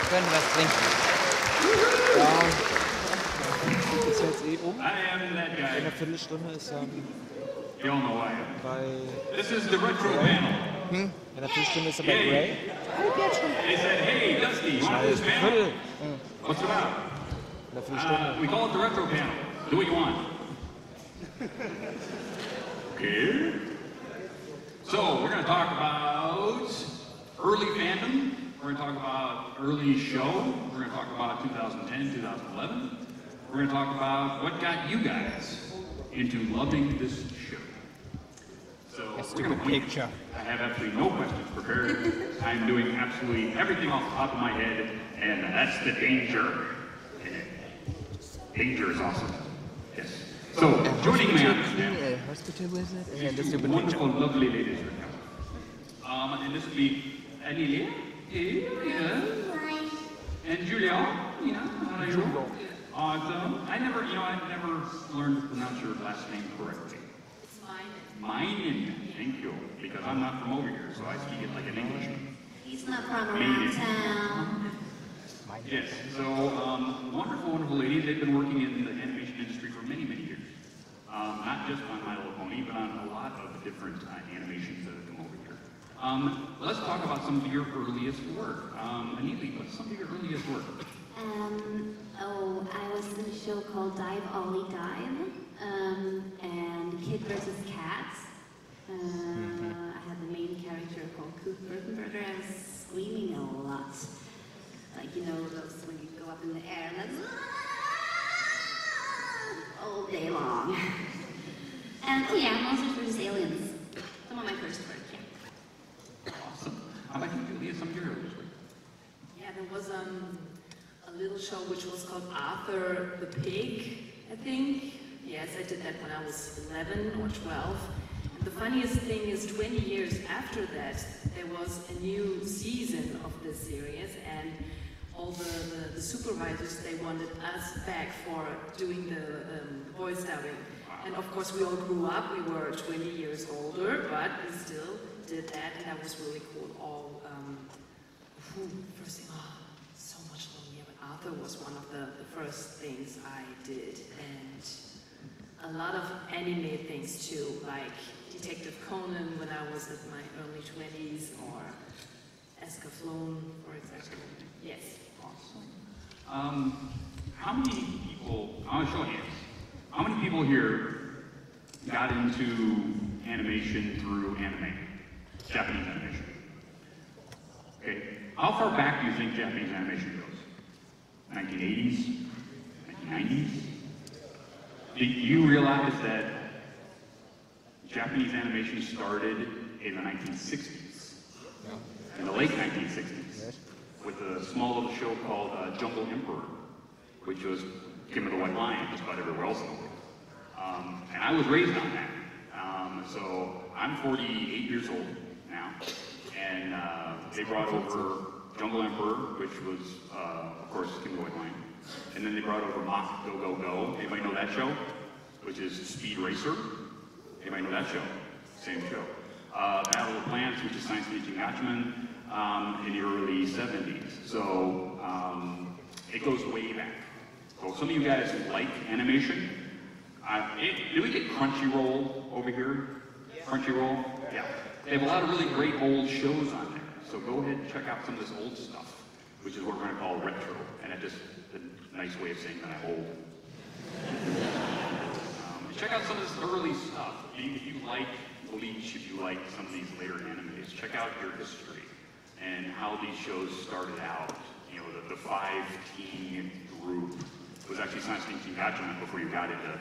Können wir was trinken? Ja. Ist jetzt eh In einer Viertelstunde ist bei... This is the Retropanel. In einer Viertelstunde ist bei Grey. They said, hey, Dusty, you want this panel? What's it about? In einer Viertelstunde. We call it the Retropanel. Do what you want. Okay. So, we're going to talk about early fandom. We're going to talk about early show. We're going to talk about 2010, 2011. We're going to talk about what got you guys into loving this show. So, we're going to picture. I have absolutely no questions prepared. I'm doing absolutely everything off the top of my head, and that's the danger. Danger is awesome. Yes. So, joining me on this panel, Hospital visit? And these two wonderful, lovely ladies right now. And this will be Anneli, and Julia. How are you? Awesome. I never learned to pronounce your last name correctly. It's Meynen. Meynen. Thank you. Because I'm not from over here, so I speak it like an Englishman. He's not from around town. Yes. So, wonderful, wonderful ladies. They've been working in the animation industry for many, many years. Not just on My Little Pony, but on a lot of different animations that have come over here. Let's talk about some of your earliest work. Anneli, what's some of your earliest work? I was in a show called Dive Ollie Dive, and Kid vs. Cat. I had the main character called Coop Burtenberger. I was screaming a lot. Like, those when you go up in the air and all day long. And Monsters vs. Aliens. Some of my first work, Awesome. How about you, Julia? Some of your earliest work? Yeah, there was a little show which was called Arthur the Pig, I think. Yes, I did that when I was 11 or 12. And the funniest thing is 20 years after that, there was a new season of this series, and all the supervisors, they wanted us back for doing the voice dubbing. And of course we all grew up, we were 20 years older, but we still did that, and that was really cool. First thing, so much lonelier, but Arthur was one of the first things I did, and a lot of anime things too, like Detective Conan when I was in my early 20s, or Escaflowne, for example. Yes. Awesome. How many people, I want to show hands, how many people here got into animation through anime? Japanese animation. Okay. How far back do you think Japanese animation goes? 1980s? 1990s? Do you realize that Japanese animation started in the 1960s? In the late 1960s? With a small little show called Jungle Emperor, which was Kim of the White Lion, just about everywhere else in the world. And I was raised on that. So I'm 48 years old now, and they brought over Jungle Emperor, which was, of course, Kim of the White Lion. And then they brought over Mach Go Go Go. Anybody know that show? Which is Speed Racer. Anybody know that show? Same show. Battle of Planets, which is Science Fiction Gatchaman, in the early 70s. So it goes way back. So some of you guys who like animation, do we get Crunchyroll over here? Yeah. Crunchyroll? Yeah. They have a lot of really great old shows on there. So go ahead and check out some of this old stuff, which is what we're going to call retro. And that's just a nice way of saying that I'm old. Check out some of this early stuff. If you like Bleach, if you like some of these later animes, check out your history and how these shows started out. The 5-teen group was actually Science Fiction Gatchaman before you got into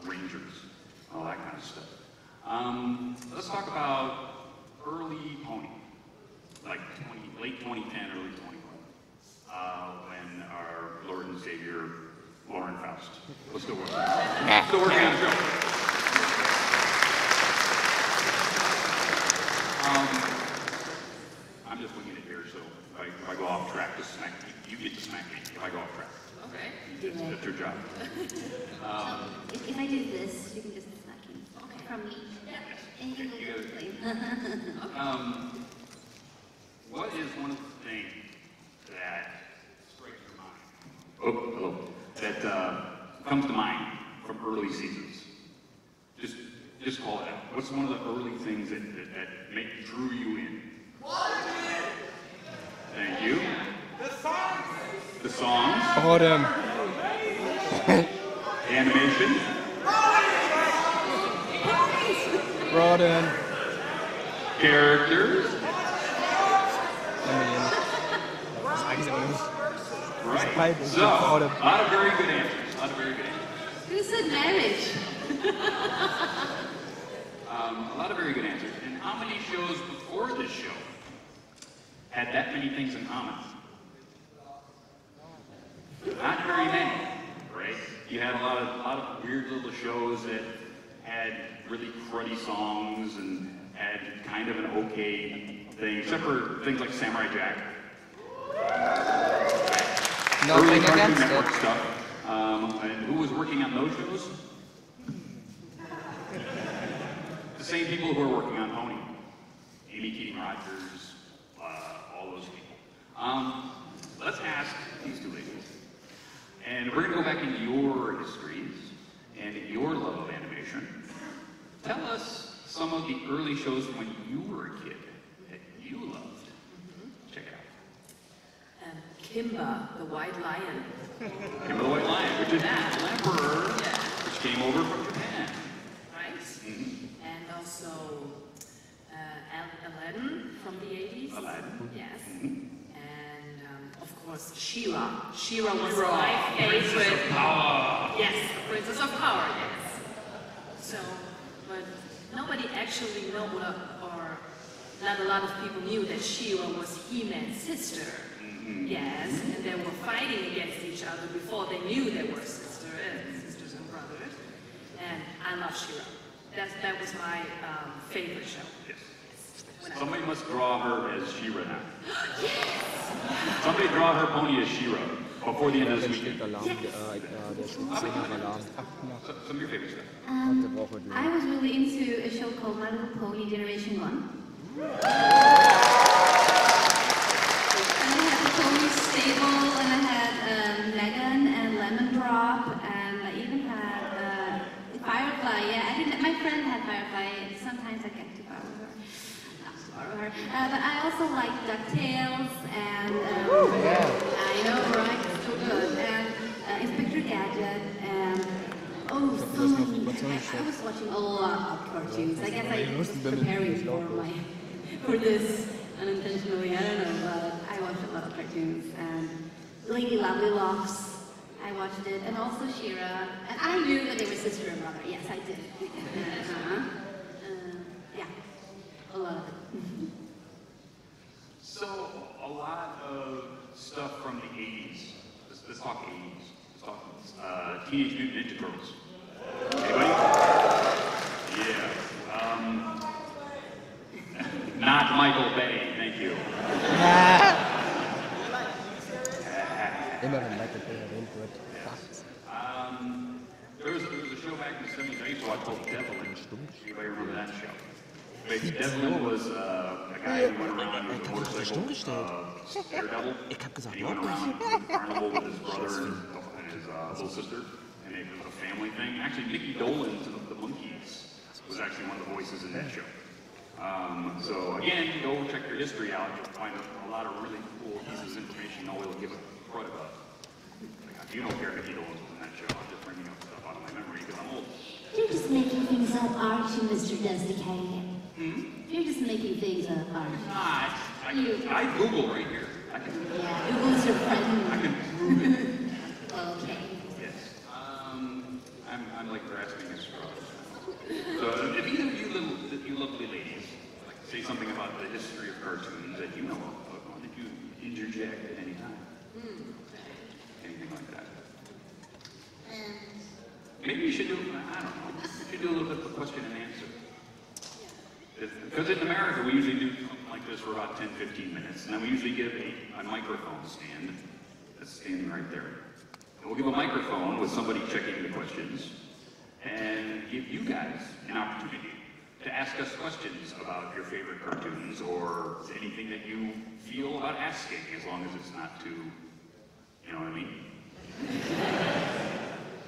Rangers, all that kind of stuff. Let's talk about early Pony, like late 2010, early 2011, when our Lord and Savior, Lauren Faust, was still working. Still working on the show. I'm just winging it here, so if I go off track, just smack me. You get to smack me if I go off track. Okay. That's your job. If I do this, you can just smack me from me. Yes. And you Okay, can What is one of the things that comes to mind from early seasons? Just call it out. What's one of the early things that drew you in? Thank you. The songs. Fandom. Animation. Broaden. Characters. Right. So, a lot of very good answers. Who said marriage? A lot of very good answers. And how many shows before this show had that many things in common? Not very many, right? You had a lot of weird little shows that had really cruddy songs and had kind of an okay thing, except for things like Samurai Jack. Nothing Cartoon against Network it. stuff. And who was working on those shows? The same people who are working on Pony. Amy Keating Rogers, all those people. Let's ask these two ladies. And we're going to go back into your histories and your love of animation. Tell us some of the early shows from when you were a kid that you loved. Check it out. Kimba, the White Lion. Kimba the White Lion, which is an emperor, which came over from Japan. Right? Mm-hmm. And also Aladdin from the 80s. Aladdin. Yes. Mm-hmm. And of course, She-Ra. She-Ra was my favorite. Princess of Power. Yes, Princess of Power, yes. So, but nobody actually know, or not a lot of people knew that She-Ra was He-Man's sister. Mm-hmm. Yes, and they were fighting against each other before they knew they were sisters and brothers. And I love She-Ra. That was my favorite show. Yes. Somebody must draw her as She-Ra now. Somebody draw her pony as She-Ra before the end of this weekend. Some of your favorite stuff. I was really into a show called My Little Pony Generation 1. And I had the pony stable, and I had Megan and Lemon Drop, and I even had Firefly. Yeah, my friend had Firefly. Sometimes I get to borrow her. But I also like DuckTales and I know, right? So good. And Inspector Gadget and so many. I was watching a lot of cartoons. I guess I was preparing for this unintentionally. I don't know, but I watched a lot of cartoons and Lady Lovely Locks. I watched it, and also She-Ra. And I knew that they were sister and brother. Yes, I did. Yeah, a lot of it. So, a lot of stuff from the 80s. Let's talk 80s. Let's talk Teenage Mutant Ninja Turtles. Anybody? Yeah. Not Michael Bay, thank you. There was a show back in the 70s I used to watch called Devlin. Anybody remember that show? Devlin was a guy who went around with a motorcycle, Daredevil, and he went around the carnival with his brother and his little sister, and it was a family thing. Actually, Mickey Dolenz and the Monkees was actually one of the voices in that show. So again, go check your history out. You'll find a lot of really cool pieces of information no one will give a crud about. Like, you don't care if Mickey Dolenz was in that show. I'm just bringing up stuff out of my memory because I'm old. You're just making things up, aren't you, Mr. DustyKatt? You're just making things up, aren't you? Not. I Google right here. Yeah, Google's your friend. I can prove it. Okay. Yes. I'm like grasping at straws. So if either of you lovely ladies like to say something about the history of cartoons that you know of, why don't you interject at any time? Anything like that. Maybe you should do, I don't know, you should do a little bit of question and answer. Because in America, we usually do something like this for about 10-15 minutes, and then we usually give a microphone stand that's standing right there. And we'll give a microphone with somebody checking the questions, and give you guys an opportunity to ask us questions about your favorite cartoons or anything that you feel about asking, as long as it's not too, you know what I mean?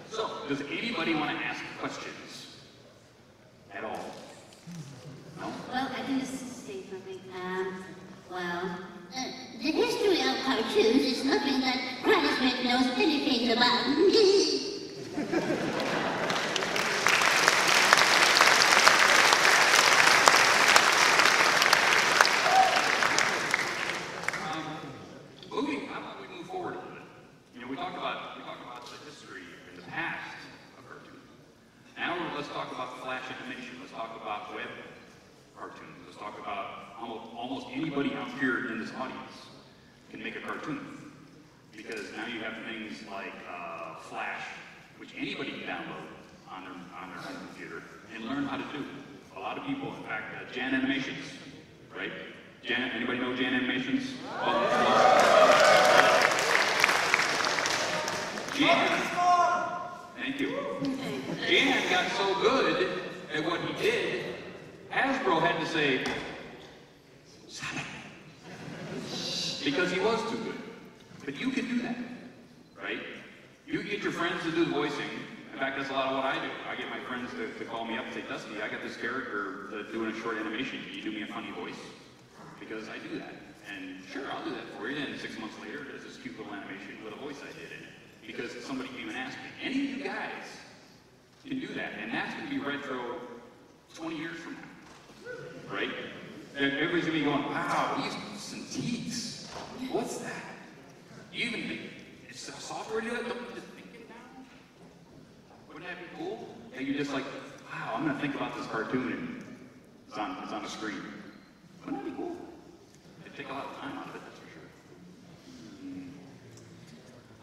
So, does anybody want to ask questions at all? No? Well, I can just say something. The history of cartoons is nothing that Granny Smith knows anything about. How about we move forward a little bit? You know, we talk about the history and the past of cartoons. Now let's talk about flash animation. Let's talk about web cartoons. Let's talk about almost anybody out here in this audience can make a cartoon. Because now you have things like Flash, which anybody can download on their home computer and learn how to do. A lot of people, in fact, Jan Animations, right? Jan, anybody know Jan Animations? Jan, thank you. Jan got so good at what he did, Hasbro had to say, stop it. Because he was too good. But you can do that, right? You get your friends to do the voicing. In fact, that's a lot of what I do. I get my friends to call me up and say, Dusty, I got this character doing a short animation. Can you do me a funny voice? Because I do that. And sure, I'll do that for you. And 6 months later, there's this cute little animation with a voice I did in it. Because somebody came and asked me. Any of you guys can do that. And that's going to be retro 20 years from now. Right? And everybody's going to be going, wow, these Cintiqs. What's that? You even think, it's software to do that? Don't you just think it now? Wouldn't that be cool? And you're just like, wow, I'm going to think about this cartoon and it's on the screen. Wouldn't that be cool? It'd take a lot of time out of it, that's for sure.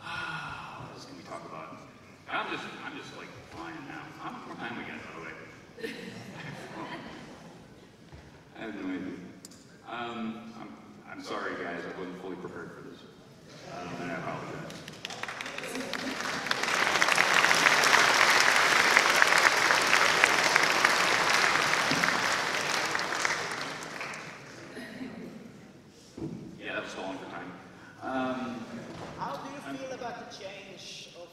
What else can we talk about? I'm just like flying now. How much more time we got, by the way? I have no idea. I'm sorry, guys. I wasn't fully prepared for this. And I apologize. Yeah, that was stalling for time. How do you feel about the change of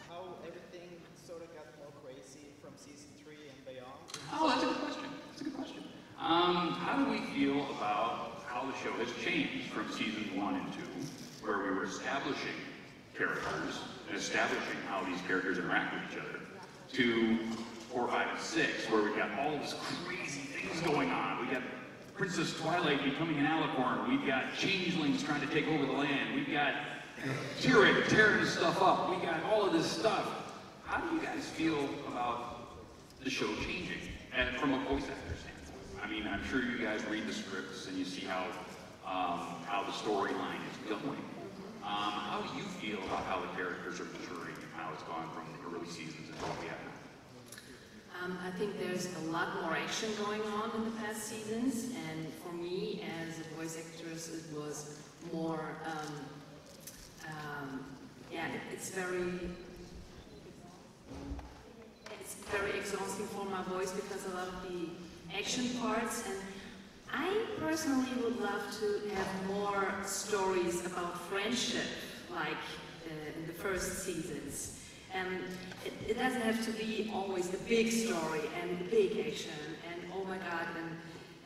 how everything sort of got more crazy from season 3 and beyond? Oh, that's a good question. That's a good question. How do we feel about how the show has changed from seasons 1 and 2, where we were establishing characters and establishing how these characters interact with each other, to 4, 5, and 6, where we've got all this crazy things going on. We got Princess Twilight becoming an alicorn. We've got changelings trying to take over the land. We've got Tyrek tearing stuff up. We got all of this stuff. How do you guys feel about the show changing, and from a voice actor standpoint? I mean, I'm sure you guys read the scripts and you see how the storyline is going. How do you feel about how the characters are maturing and how it's gone from the early seasons until what we have now? I think there's a lot more action going on in the past seasons, and for me as a voice actress, it was more, it's very exhausting for my voice because a lot of the action parts, and I personally would love to have more stories about friendship, like in the first seasons. And it doesn't have to be always the big story and the big action and oh my god and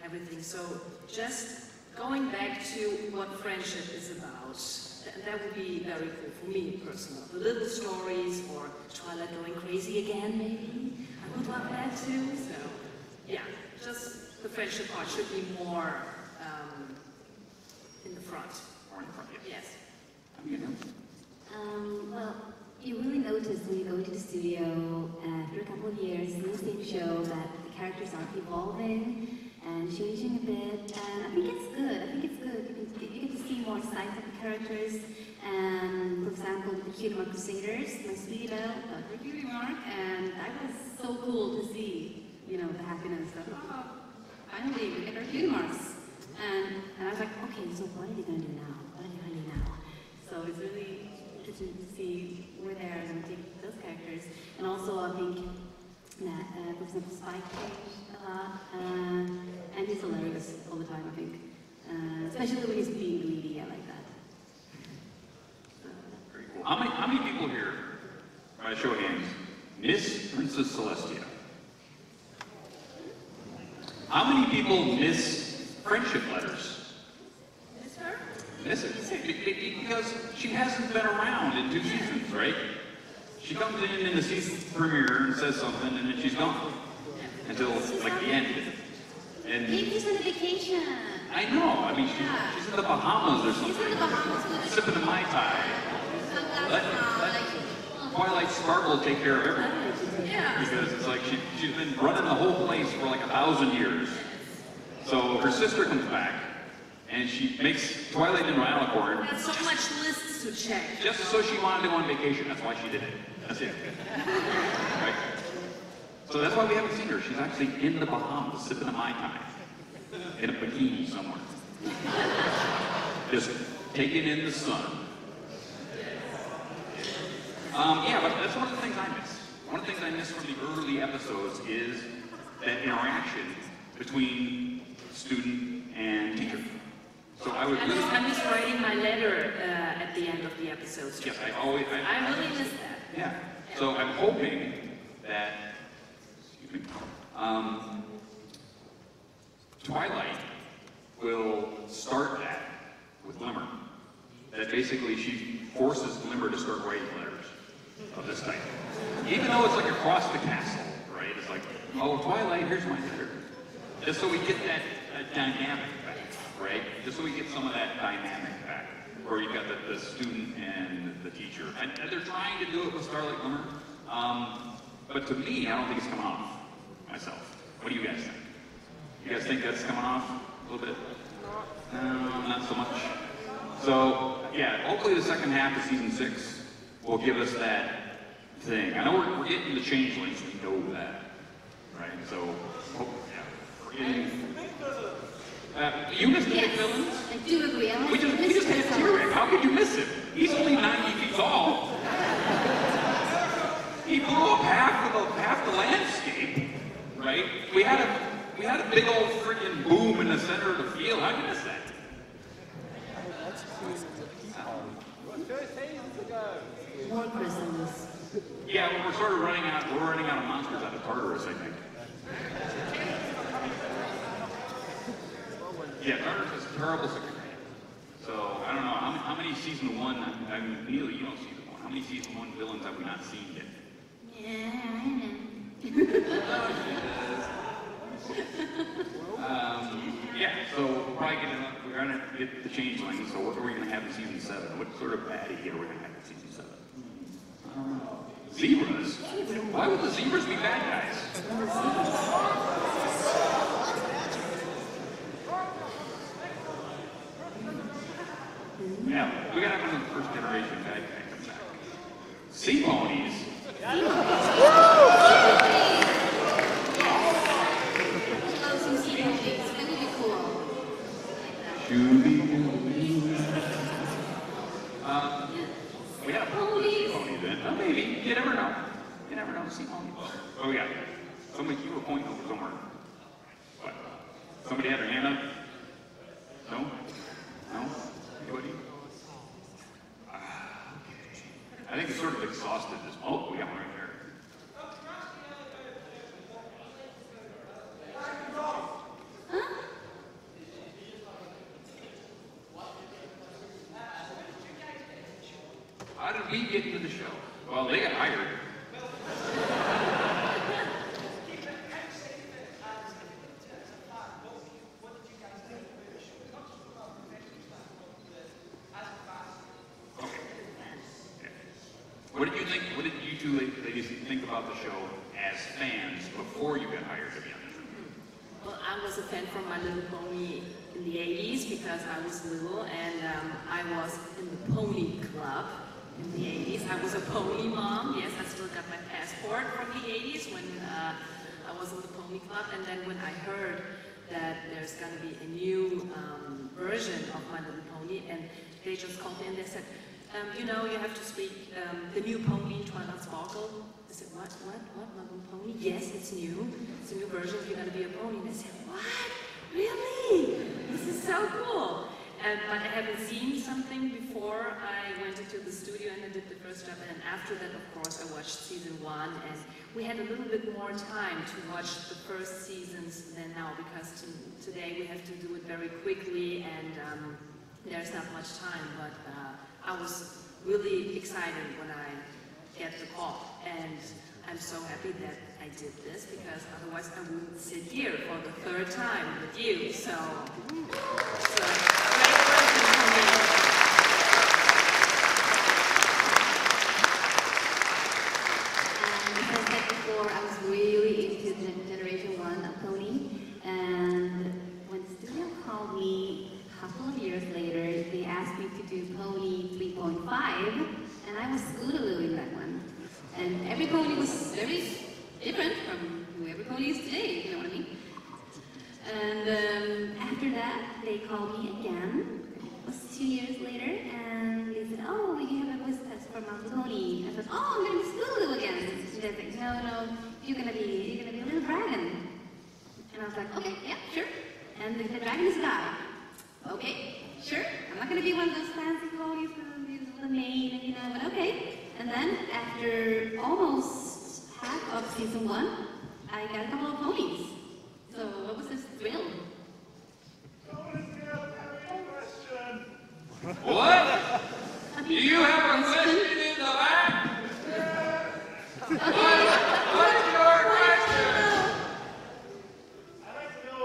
everything. So just going back to what friendship is about, that would be very cool for me personally. The little stories, or Twilight going crazy again maybe. I would love that too. So yeah, just the friendship part should be more in the front. More in the front, Yes. Well, you really notice when you go into the studio after a couple of years in the same show that the characters are evolving and changing a bit, and I think it's good. You get to see more sides of the characters, and for example, the Cutie Mark Crusaders, my sweetie Belle, her Cutie Mark, and that was so cool to see, you know, the happiness of, oh, finally we get our Cutie Marks. And I was like, okay, so what are they going to do now? So it's really interesting to see where they're going to take those characters. And also, I think that, for example, Spike changed a lot. And he's hilarious all the time, I think. Especially when he's being greedy, I like that. Very cool. How many people here, by a show of hands, How many people miss friendship letters? Miss her? Miss it? Because she hasn't been around in 2 seasons, right? She comes in the season premiere and says something, and then she's gone. Until, like, the end. And Maybe she's on vacation. I know. I mean, she's in the Bahamas or something. She's in the Bahamas with Sipping a Mai Tai. Let Twilight Sparkle take care of everything. Yeah. Because it's like she's been running the whole place for like 1,000 years. So her sister comes back, and she makes Twilight and Alicorn. Had so much lists to check. Just so she wanted to go on vacation. That's why she did it. That's it. Right? So that's why we haven't seen her. She's actually in the Bahamas, sipping a Mai Tai. In a bikini somewhere. Just taking in the sun. Yeah, but that's one of the things I miss. One of the things I miss from the early episodes is that interaction between student and teacher. So I would really... I'm just writing my letter at the end of the episodes. Yes, I really miss that. Yeah. So I'm hoping that, excuse me, Twilight will start that with Glimmer. That basically she forces Glimmer to start writing letters of this type. Even though it's like across the castle, right? It's like, oh, Twilight, here's my letter. Just so we get that dynamic back, right? Just so we get some of that dynamic back, where you've got the student and the teacher. And they're trying to do it with Starlight Glimmer, but to me, I don't think it's coming off myself. What do you guys think? You guys think that's coming off a little bit? No, not so much. So, yeah, hopefully the second half of season 6 will give us that thing. I know we're getting the changelings, we know that, right? So, yeah, we're getting... you missed the big villains? I do agree. We just had T-Rex. How could you miss him? He's only 90 feet tall. He blew up half the landscape, right? We had a big old freaking boom in the center of the field. How'd you miss that? More prisons. Yeah, well, we're sort of running out. We're running out of monsters out of Tartarus, I think. Yeah, Tartarus is terrible second hand. So I don't know how many season 1. I mean, Neil, you don't season 1. How many season 1 villains have we not seen yet? Yeah, I know. Yeah, so we're gonna get the changelings. So what are we gonna have in season 7? What sort of baddie are we gonna have in season 7? Zebras? Why would the zebras be bad guys? Yeah, we gotta have one of the first generation bad guy come back. Sea ponies. We had a pony then. Oh, maybe. You never know. You never know. Sea pony. Oh, yeah. Somebody, you were pointing over somewhere. What? Somebody had their hand up? No? No? Anybody? I think it's sort of exhausted this. Oh, we got one right there. How did we get into the show? Well, they got hired. What did you two ladies think about the show as fans before you got hired to be on the show? Well, I was a fan from My Little Pony in the 80s because I was little, and I was in the Pony Club in the 80s. I was a pony mom. Yes, I still got my passport from the 80s when I was in the Pony Club. And then when I heard that there's going to be a new version of My Little Pony, and they just called me and they said, you know, you have to speak the new pony, Twilight Sparkle. I said, what, my little pony? Yes, it's new. It's a new version. You're going to be a pony. And I said, what? Really? This is so cool. But I haven't seen something before I went into the studio and I did the first job, and after that, of course, I watched season 1, and we had a little bit more time to watch the first seasons than now, because today we have to do it very quickly, and there's not much time, but I was really excited when I get the call, and I'm so happy that I did this, because otherwise I wouldn't sit here for the 3rd time with you, so great present for me. And as I said before, I was really into the Generation 1 of Pony, and when the studio called me a couple of years later, they asked me to do Pony 3.5, and I was Scootaloo in that one. And every pony was very different from who every pony is today, you know what I mean? And after that, they called me again. It was 2 years later, and they said, "Oh, you have a voice test for Mountain Pony." I said, "Oh, I'm going to be Scootaloo again." And they're like, "No, you're gonna be a little dragon." And I was like, "Okay, yeah, sure." And the dragon is a guy. "Okay, sure. I'm not gonna be one of those fancy ponies with a mane, you know, but okay." And then, after almost half of season 1, I got a couple of ponies. So, what was this thrill? What? Do you have a question in the back? What is your question? I'd like to know,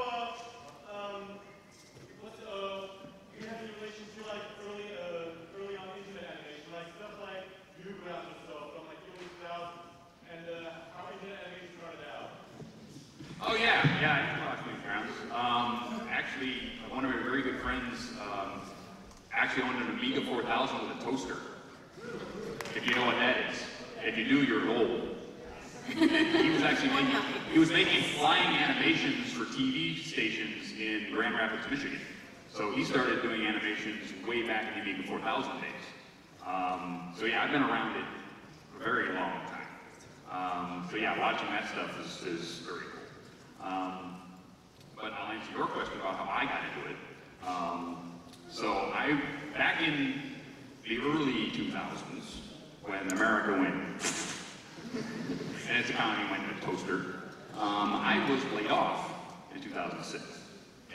you have any relation to like early on internet animation, like stuff like Newgrounds and stuff, from like the early 2000s, and how internet animation started out. Oh yeah, I can watch Newgrounds. Actually, one of my very good friends actually owned an Amiga 4000 with a toaster. If you know what that is. If you do, you're old. He was making flying animations for TV stations in Grand Rapids, Michigan. So he started doing animations way back in the Amiga 4000 days. So yeah, I've been around it for a very long time. So yeah, watching that stuff is very cool. But I'll answer your question about how I got into it. So back in the early 2000s, when America went, and its economy went to toaster, I was laid off in 2006.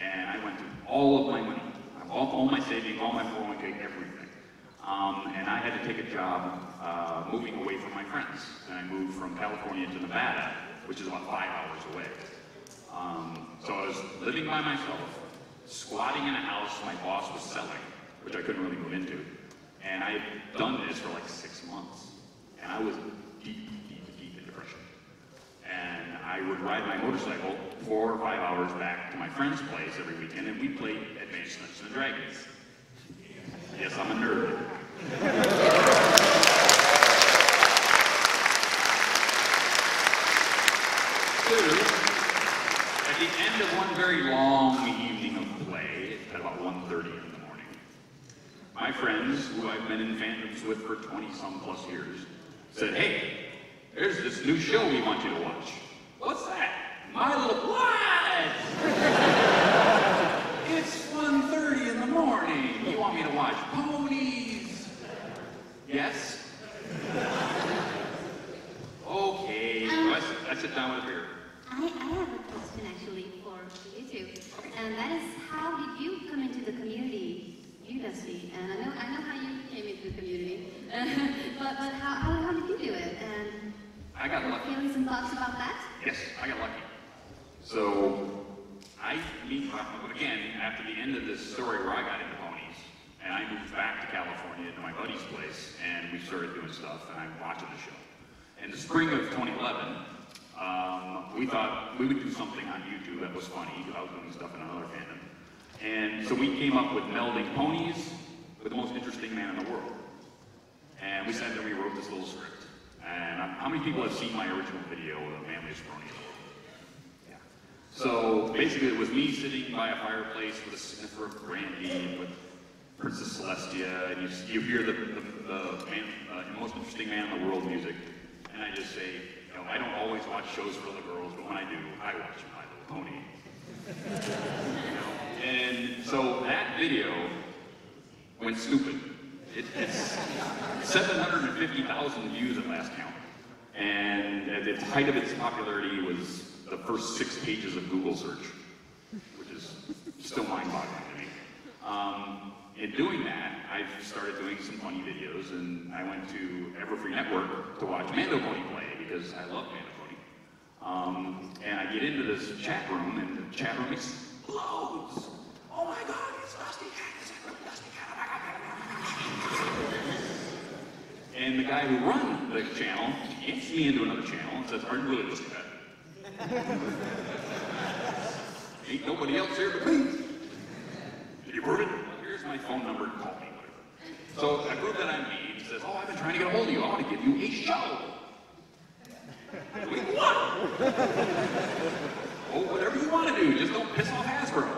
And I went through all of my money, all my savings, all my 401k, everything. And I had to take a job moving away from my friends. And I moved from California to Nevada, which is about 5 hours away. So I was living by myself, squatting in a house my boss was selling, which I couldn't really move into. And I had done this for like 6 months. And I was deep in depression. And I would ride my motorcycle 4 or 5 hours back to my friend's place every weekend, and we played Advanced Dungeons and Dragons. Yes, I'm a nerd. At the end of one very long evening of play, at about 1:30 in the morning, my friends, who I've been in fandoms with for 20-some plus years, said, "Hey, there's this new show we want you to watch." "What's that?" "My Little..." "What?" "It's 1:30 in the morning. You want me to watch ponies?" "Yes." "Okay." I sit down with a beer. I have a question actually for you two, and that is, how did you come into the community, you Dusty? And I know how you came into the community, but how did you do it? And I got lucky. Feelings and thoughts about that? Yes, I got lucky. So, again, after the end of this story where I got into ponies, and I moved back to California to my buddy's place, and we started doing stuff, and I'm watching the show. In the spring of 2011, we thought we would do something on YouTube that was funny, because I was doing stuff in another fandom. And so we came up with melding ponies with the most interesting man in the world. And we sat there, we wrote this little script. And how many people have seen my original video of the manliest pony in the world? Yeah. So basically it was me sitting by a fireplace with a sniffer of brandy with Princess Celestia, and you hear the most interesting man in the world music. And I just say, you know, I don't always watch shows for little girls, but when I do, I watch My Little Pony. You know? And so that video went stupid. It's 750,000 views at last count. And at the height of its popularity was the first 6 pages of Google search, which is still mind-boggling to me. In doing that, I started doing some funny videos, and I went to Everfree Network to watch Mando Pony play, because I love Mando Pony. And I get into this chat room, and the chat room explodes. Oh my God, it's DustyKatt! It's like DustyKatt! Oh my God! And the guy who runs the channel yanks me into another channel and says, "Are you really DustyKatt? Ain't nobody else here but me. Did you prove it? Here's my phone number, call me, whatever." So I prove that I'm me. He says, "Oh, I've been trying to get a hold of you. I want to give you a show." Wait, what? Oh, whatever you want to do, just don't piss off Hasbro.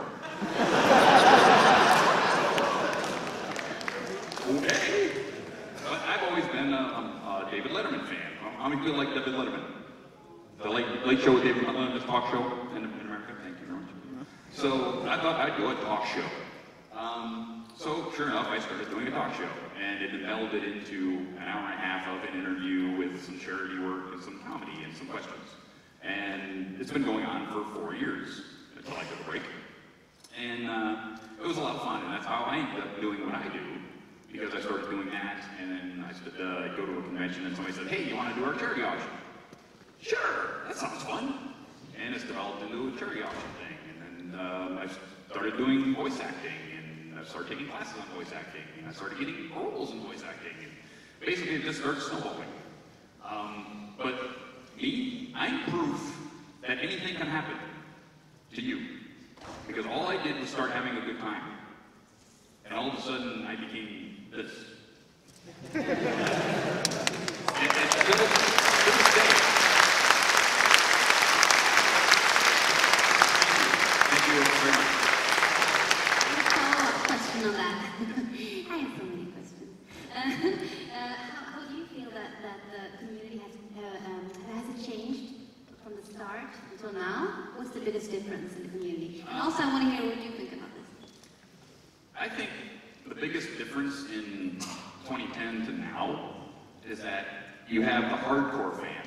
Okay. But I've always been a David Letterman fan. How many people like David Letterman? The late show with David Letterman, this talk show in America. Thank you very much. So I thought I'd do a talk show. So sure enough, I started doing a talk show, and it melded into an hour and a half of an interview with some charity work and some comedy and some questions. And it's been going on for 4 years until I took a break. And it was a lot of fun, and that's how I ended up doing what I do, because I started doing that, and then I'd go to a convention, and somebody said, "Hey, you want to do our charity auction?" Sure, that sounds fun. And it's developed into a charity auction thing, and then I started doing voice acting, and I started taking classes on voice acting, and I started getting roles in voice acting, and basically it just started snowballing. But me, I'm proof that anything can happen to you, because all I did was start having a good time, and all of a sudden I became this. And to this day. Thank you very much. Follow-up question on that. I have so many questions. How do you feel that the community has it changed from the start until now? What's the biggest difference in the community? And also, I want to hear what you think about this. I think the biggest difference in 2010 to now is that you have the hardcore fan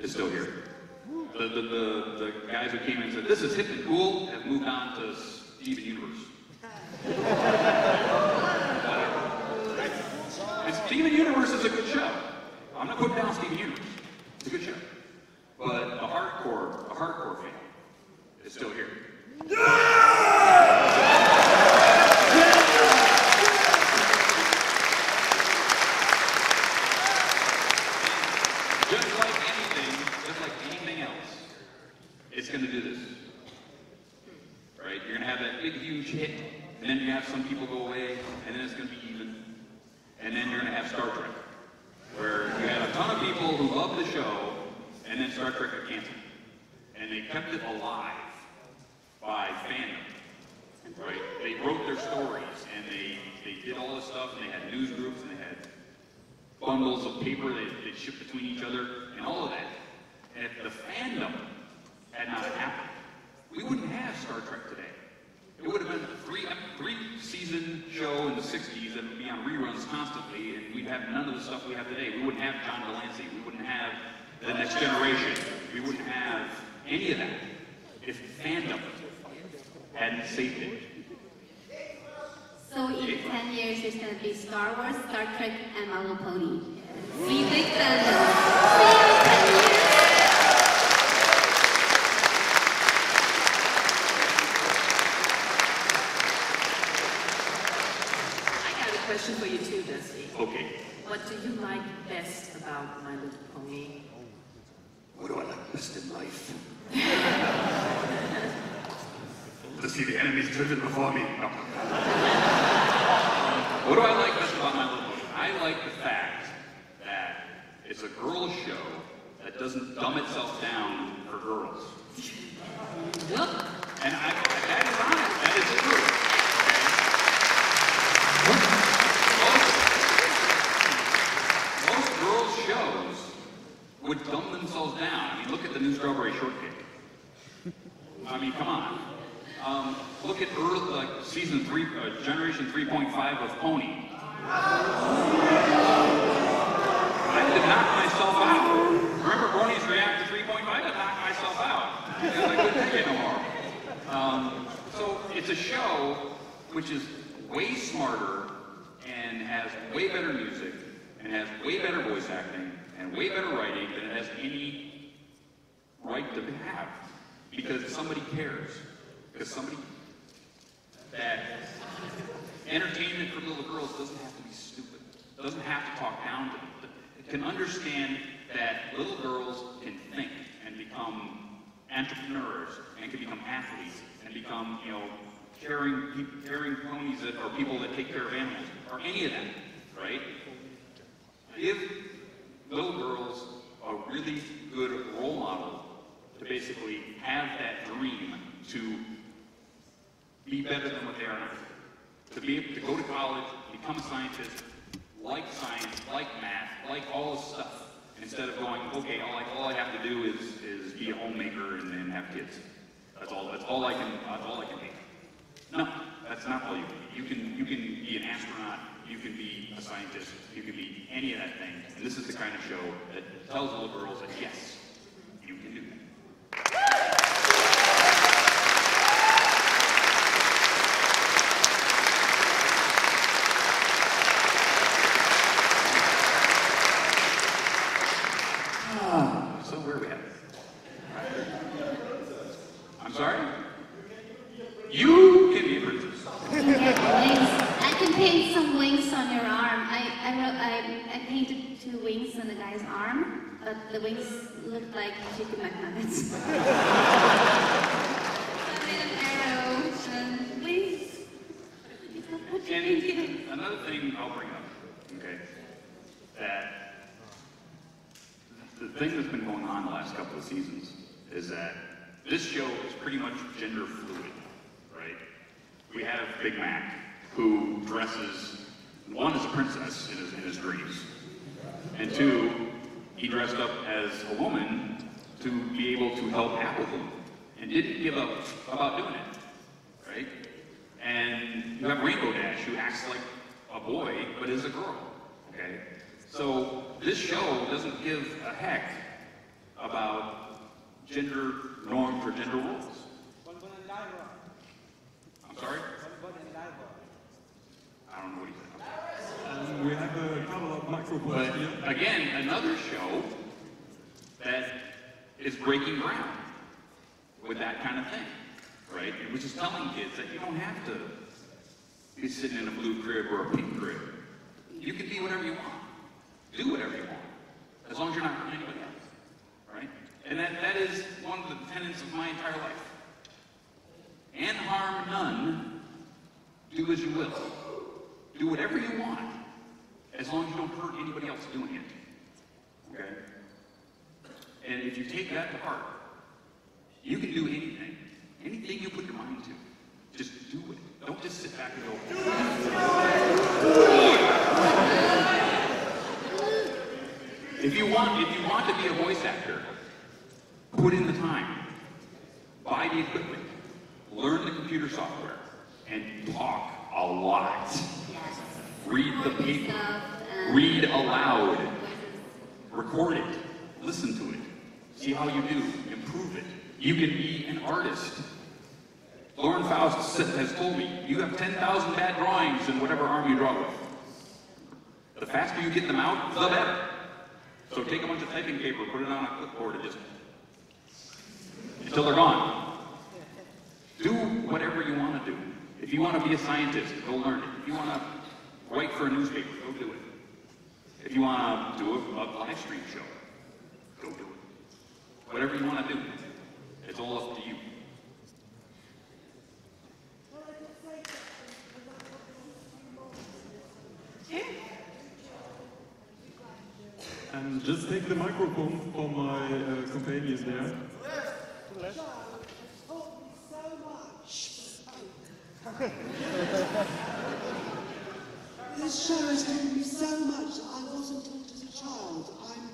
is still here. The guys who came in and said, "This is hip and cool," have moved on to Steven Universe. And Steven Universe is a good show. I'm not putting down Steven Universe. It's a good show. But a hardcore fan is still here. Just like anything else, it's going to do this. Right? You're going to have that big, huge hit, and then you have some people go away, and then it's going to be even. And then you're going to have Star Trek, where you had a ton of people who loved the show, and then Star Trek got canceled. And they kept it alive by fandom. Right? They wrote their stories, and they did all this stuff, and they had news groups, and they had bundles of paper they shipped between each other, and all of that. And if the fandom had not happened, we wouldn't have Star Trek today. It would have been a three-season show in the 60s that would be on reruns constantly, and we'd have none of the stuff we have today. We wouldn't have John Delancey. We wouldn't have The Next Generation. We wouldn't have any of that if fandom hadn't saved it. So in 10 years, there's going to be Star Wars, Star Trek, and My Little Pony. See big fandom. See you in 10 years. Question for you too, Dusty. Okay. What do you like best about My Little Pony? What do I like best in life? To see the enemies driven before me. No. What do I like best about My Little Pony? I like the fact that it's a girls' show that doesn't dumb itself down for girls. Yep. And that is honest. That is true. Most girls' shows would dumb themselves down. I mean, look at the new Strawberry Shortcake. I mean, come on. look at early, like season 3, generation 3.5 of Pony. I had to knock myself out. Remember Brony's React to 3.5? I had to knock myself out. I couldn't take it no more. So it's a show which is way smarter and has way better music and has way better voice acting and way better writing than it has any right to have. Because somebody cares. Because somebody... That entertainment for little girls doesn't have to be stupid. Doesn't have to talk down to them. It can understand that little girls can think and become entrepreneurs and can become athletes and become, you know, caring ponies that are people that take care of animals or any of that, right? Give little girls a really good role model to basically have that dream to be better than what they are now. To be able to go to college, become a scientist, like science, like math, like all this stuff. Instead of going, okay, all I have to do is be a homemaker and have kids. That's all I can be. No, that's not all you can be. You can be an astronaut, you can be a scientist, you can be any of that thing. And this is the kind of show that tells little girls that yes, you can do that. So where are we at? I'm sorry? You can be a princess. I can paint some wings on your arm. I painted 2 wings on the guy's arm, but the wings looked like chicken McNuggets. I made an arrow and wings. And another thing I'll bring up, okay, that the thing that's been going on the last couple of seasons is that this show is pretty much gender fluid, right? We have Big Mac, who dresses, 1 as a princess in his dreams, and 2, he dressed up as a woman to be able to help Appleton, and didn't give up about doing it, right? And you have Rainbow Dash, who acts like a boy, but is a girl, okay? So this show doesn't give a heck about gender norms or gender rules. I'm sorry? I don't know what he said. We have a couple of microphones But here. again, another show that is breaking ground with that kind of thing, right? Which is telling kids that you don't have to be sitting in a blue crib or a pink crib. You can be whatever you want. Do whatever you want, as long as you're not hurting anybody else, right? And that is one of the tenets of my entire life. And harm none, do as you will. Do whatever you want, as long as you don't hurt anybody else doing it, okay? And if you take that to heart, you can do anything. Anything you put your mind to, just do it. Don't just sit back and go, If you want to be a voice actor, put in the time, buy the equipment, learn the computer software, and talk a lot. Read the paper, read aloud, record it, listen to it, see how you do, improve it. You can be an artist. Lauren Faust has told me, you have 10,000 bad drawings in whatever arm you draw with. The faster you get them out, the better. So take a bunch of typing paper, put it on a clipboard, and just until they're gone. Do whatever you want to do. If you want to be a scientist, go learn it. If you want to write for a newspaper, go do it. If you want to do a live stream show, go do it. Whatever you want to do, it's all up to you. And just take the microphone from my companion there. This show has taught me so much that I wasn't taught as a child. I'm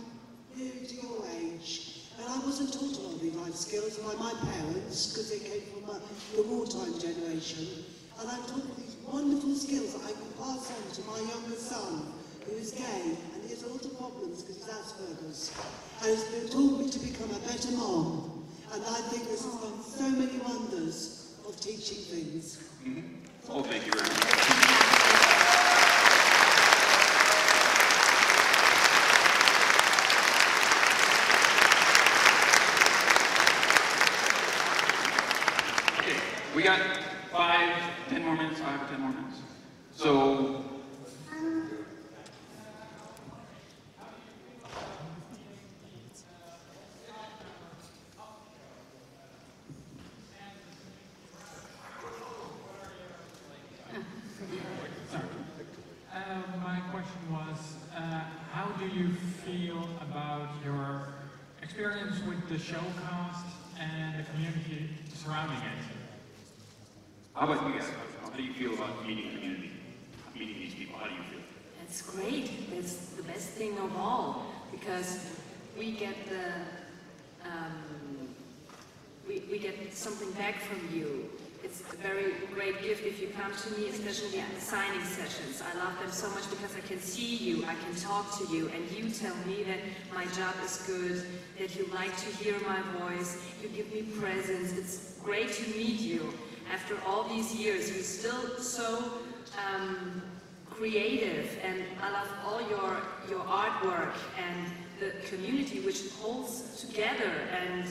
nearly to your age. And I wasn't taught a lot of these life skills by my parents, because they came from the wartime generation. And I'm taught these wonderful skills that I can pass on to my younger son, who is gay, and he has a lot of problems because he's Asperger's. And it's been taught me to become a better mom. And I think this has done so many wonders of teaching things. Oh, thank you very much. We got 10 more minutes, 5 or 10 more minutes. So, my question was, how do you feel about your experience with the show cast and the community surrounding it? how about you guys? How do you feel about meeting community? Meeting these people, how do you feel? It's great. It's the best thing of all, because we get we get something back from you. It's a very great gift if you come to me, especially at the signing sessions. I love them so much because I can see you, I can talk to you, and you tell me that my job is good, that you like to hear my voice, you give me presents. It's great to meet you. After all these years, you're still so creative, and I love all your artwork and the community which holds together, and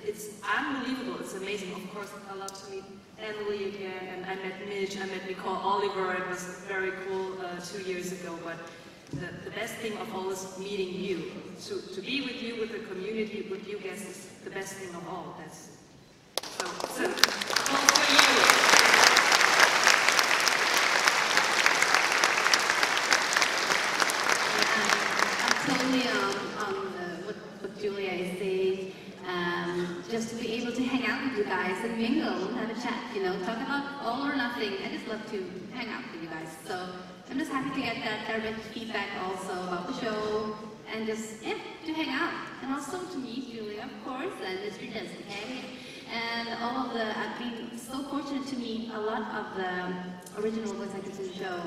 it's unbelievable, it's amazing. Of course, I love to meet Anneli again, and I met Mitch, I met Nicole Oliver. It was very cool 2 years ago, but the best thing of all is meeting you. To be with you, with the community, with you guys is the best thing of all. That's so all for you. Totally on what Julia is saying. Just to be able to hang out with you guys and mingle and have a chat, you know, talk about all or nothing. I just love to hang out with you guys. So I'm just happy to get that direct feedback also about the show and just, yeah, to hang out. And also to meet Julia, of course, and Mr. DustyKatt. And all of I've been so fortunate to meet a lot of the original voice actors in the show.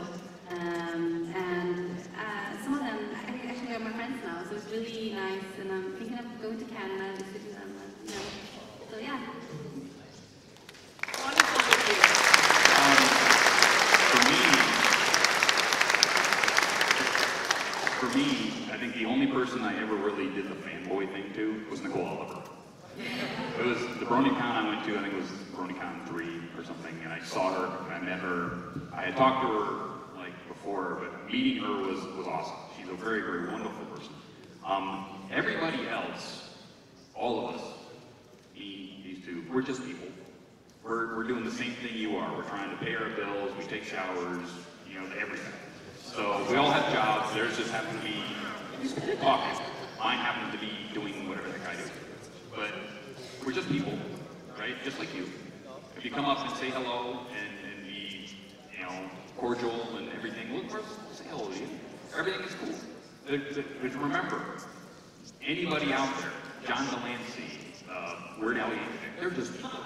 Some of them actually are my friends now, so it's really nice, and I'm thinking of going to Canada and visiting them, you know. So yeah. Wonderful with you. For me, I think the only person I ever really did the fanboy thing to was Nicole Oliver. It was the BronyCon I went to, I think it was BronyCon 3 or something, and I saw her, I met her, I had talked to her like before, but meeting her was awesome. She's a very, very wonderful person. Everybody else, all of us, me, these two, we're just people. We're doing the same thing you are. We're trying to pay our bills, we take showers, you know, everything. So we all have jobs, theirs just happen to be talking. Mine happen to be doing whatever the heck I do. But we're just people, right? Just like you. If you come up and say hello and be, you know, cordial and everything, we'll say hello to you. Everything is cool. But remember, anybody out there, John Delancey, Weird Al, they're just people,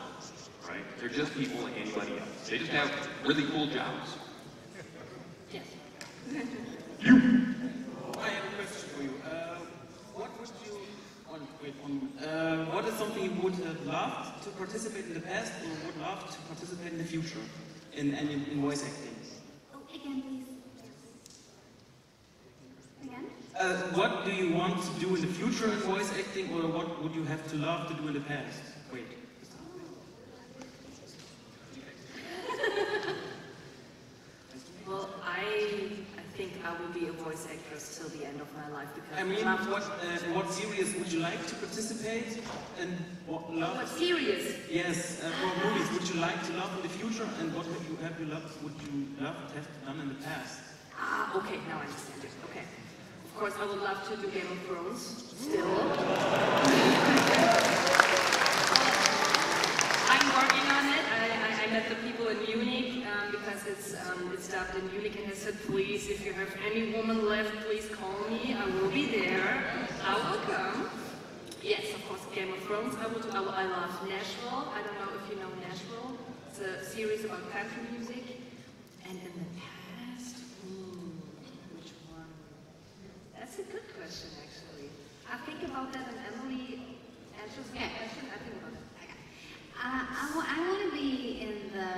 right? They're just people like anybody else. They just have really cool jobs. Yes. You! I have a question for you. What would you what is something you would have loved to participate in the past or would love to participate in the future in voice acting? Oh, again, please. Again? What do you want to do in the future in voice acting, or what would you have to love to do in the past? Wait. Well, I think I will be a voice actress till the end of my life, because I mean, what series would you like to participate and what love? What series? Yes, for movies. Would you like to love in the future, and what would you have done in the past? Ah, okay, now I understand it. Okay. Of course, I would love to do Game of Thrones still. I'm working on it. I met the people in Munich because it's dubbed in Munich, and I said, please, if you have any woman left, please call me. I will be there. I will come. Yes, of course, Game of Thrones. I love Nashville. I don't know if you know Nashville. It's a series about country music. And in the past, which one? That's a good question, actually. I think about that, and Anneli answers the question. I think about it. I want to be in the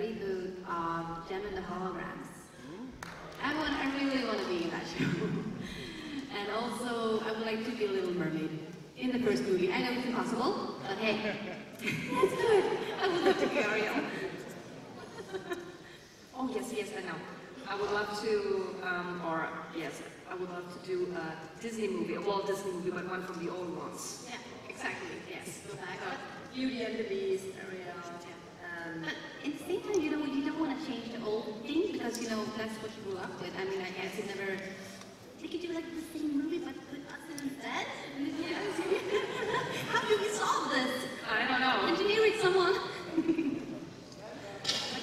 reboot of Gem and the Holograms. I really want to be in that show. And also, I would like to be a Little Mermaid in the first movie. I know it's impossible, but hey, that's good. I would love to be Ariel. Oh, yes, I know. I would love to, I would love to do a Disney movie, a Walt Disney movie, but one from the old ones. Yeah, exactly, yes. Beauty and the Beast, Ariel. But at the same time, you don't want to change the old thing because, that's what you grew up with. I mean, I guess you never... They could do like the same movie but with us instead? How do we solve this? I don't know. Engineering someone. A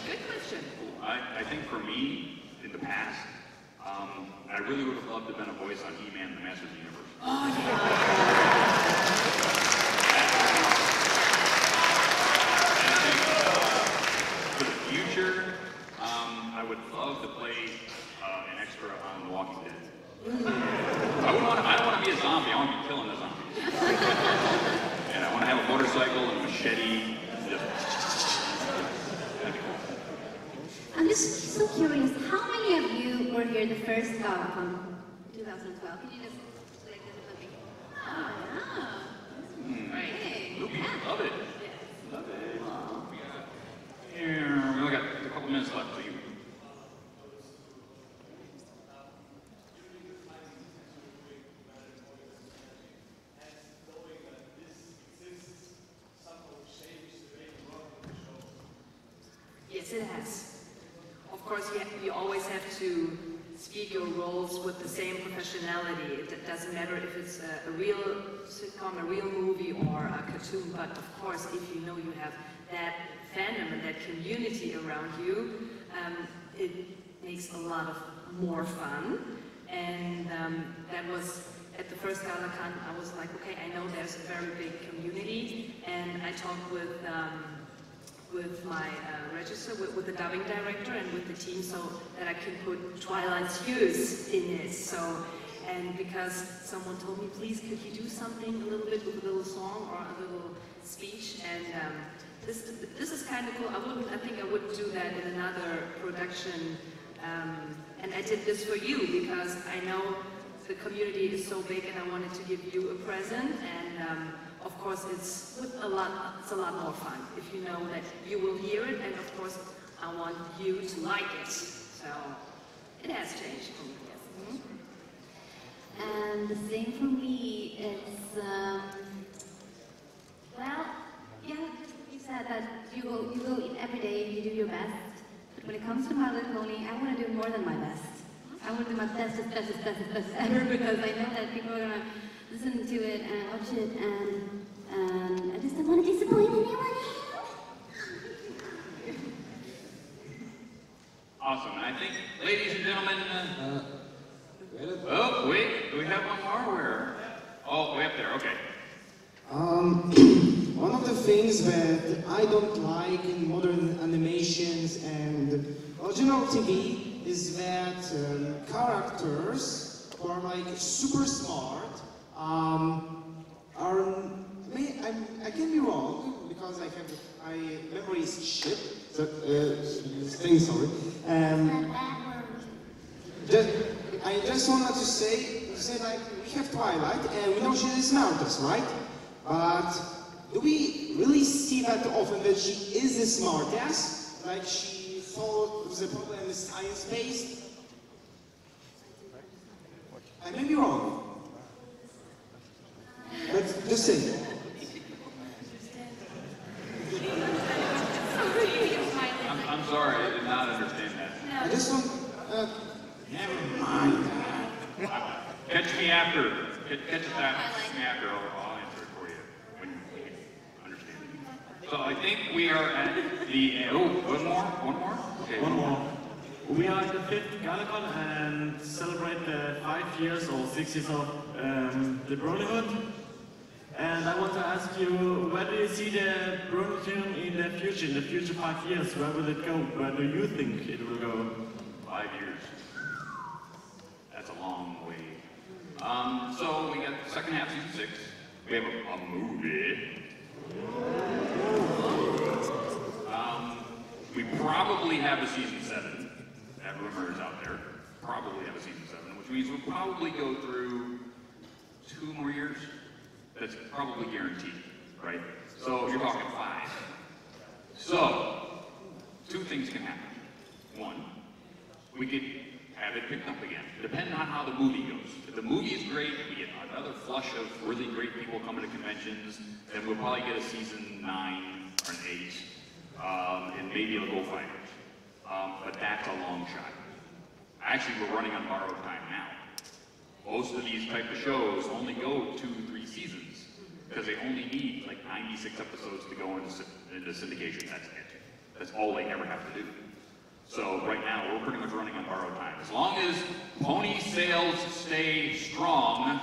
good question. I think for me, in the past, I really would have loved to have been a voice on He-Man and the Masters of the Universe. Oh, yeah. For the future, I would love to play an extra on The Walking Dead. I don't want to be a zombie, I want to be killing the zombies. And I want to have a motorcycle and a machete. I'm just so curious, how many of you were here the first Galacon 2012? Can you just like this with me? Oh, yeah. Great. Yeah. Love it. Love it. We only got a couple minutes left, so you. Yes, it has. Of course, you always have to speak your roles with the same professionality. It doesn't matter if it's a real sitcom, a real movie, or a cartoon, but of course, if you know you have that fandom and that community around you, it makes a lot of more fun. And that was, at the first Galacon, I was like, okay, I know there's a very big community, and I talked with my register, with the dubbing director and with the team, so that I can put Twilight's Hues in it. So, and because someone told me, please, could you do something a little bit with a little song or a little speech? And this is kind of cool. I think I wouldn't do that in another production. And I did this for you because I know the community is so big, and I wanted to give you a present. And of course, it's a lot more fun if you know that you will hear it, and of course, I want you to like it. So it has changed for me, yes. And the same for me is, well, yeah, you said that you go in every day, you do your best. But when it comes to My Little Pony, I want to do more than my best. I want to do my best ever, because I know that people are going to listen to it and watch it, and I just don't want to disappoint anyone. Awesome. And I think, ladies and gentlemen, oh, wait, do we have one more? Where? Oh, way up there, okay. One of the things that I don't like in modern animations and original TV is that characters who are like super smart I can be wrong because my memory is shit. Sorry. I just wanted to say like we have Twilight and we know she is smartest, right? But do we really see that often that she is the smartest? Like she solved the problem in science-based? I may be wrong. But just say. I'm sorry, I did not understand that. I just want. Never mind. Catch me after. Catch us after. I'll answer it for you when you understand it. So I think we are at the. Oh, one more. Okay, one more. We are at the 5th Galacon and celebrate the 5 years or 6 years of the Brotherhood. And I want to ask you, where do you see the Brunchen in the future 5 years? Where will it go? Where do you think it will go? 5 years. That's a long way. So we got the second half, season 6. We have a movie. We probably have a season 7. That rumor is out there. Probably have a season 7, which means we'll probably go through 2 more years. That's probably guaranteed, right? So you're talking 5. So 2 things can happen. 1, we could have it picked up again, depending on how the movie goes. If the movie is great, we get another flush of really great people coming to conventions, then we'll probably get a season 9 or an 8, and maybe it'll go 5 years. But that's a long shot. Actually, we're running on borrowed time now. Most of these type of shows only go 2-3 seasons, because they only need like 96 episodes to go into syndication. That's it. That's all they ever have to do. So right now, we're pretty much running on borrowed time. As long as pony sales stay strong,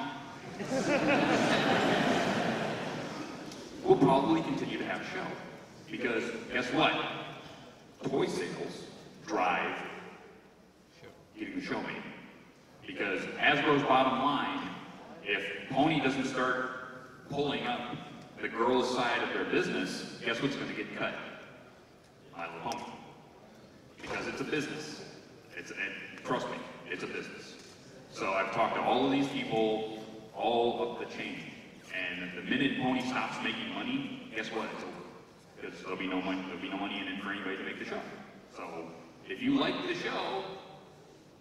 we'll probably continue to have a show. Because guess what? Toy sales drive getting the show made. Because Hasbro's bottom line, if Pony doesn't start pulling up the girls' side of their business, guess what's going to get cut? My Little Pony. Because it's a business. And trust me, it's a business. So I've talked to all of these people, all up the chain. And the minute Pony stops making money, guess what? It's over. Because there'll be no money in it for anybody to make the show. So if you like the show,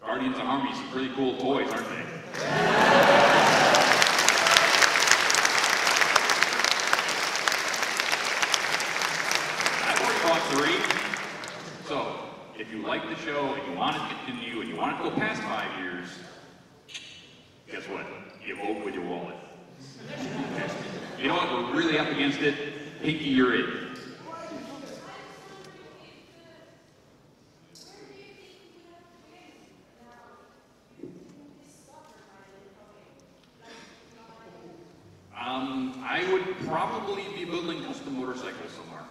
Guardians of Harmony, some pretty cool toys, aren't they? I've already bought 3. So if you like the show and you want it to continue and you want it to go past 5 years, guess what? You vote with your wallet. You know what? We're really up against it. Pinky, you're in. I would probably be building custom motorcycles somewhere.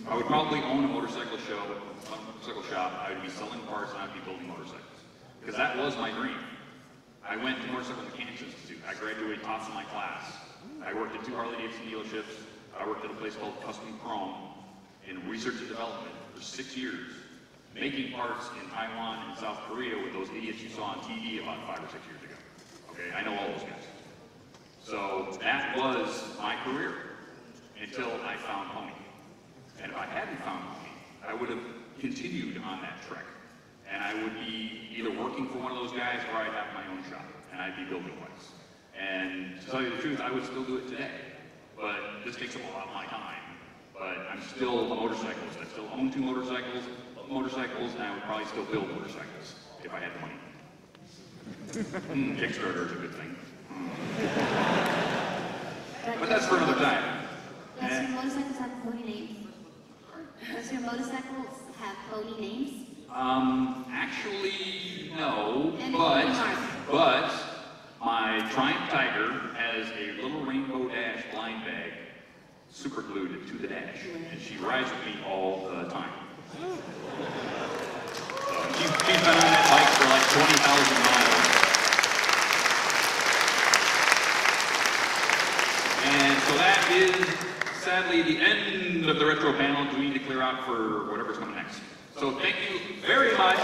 I would probably own a motorcycle shop. I would be selling parts and I'd be building motorcycles. Because that was my dream. I went to Motorcycle Mechanics Institute. I graduated tops of my class. I worked at 2 Harley-Davidson dealerships. I worked at a place called Custom Chrome in research and development for 6 years, making parts in Taiwan and South Korea with those idiots you saw on TV about 5 or 6 years ago. Okay, I know all those guys. So that was my career until I found Pony. And if I hadn't found Pony, I would have continued on that trek. And I would be either working for one of those guys or I'd have my own shop and I'd be building ones. And to tell you the truth, I would still do it today. But this takes up a lot of my time. But I'm still a motorcyclist. I still own 2 motorcycles, and I would probably still build motorcycles if I had money. Kickstarter is a good thing. But that's for another time. Does your motorcycles have pony names? Does your motorcycles have pony names? Actually, no, but my Triumph Tiger has a little rainbow dash blind bag super glued to the dash, and she rides with me all the time. So she's been on that bike for like 20,000 miles. And so that is, sadly, the end of the retro panel. We need to clear out for whatever's coming next. So thank you very much.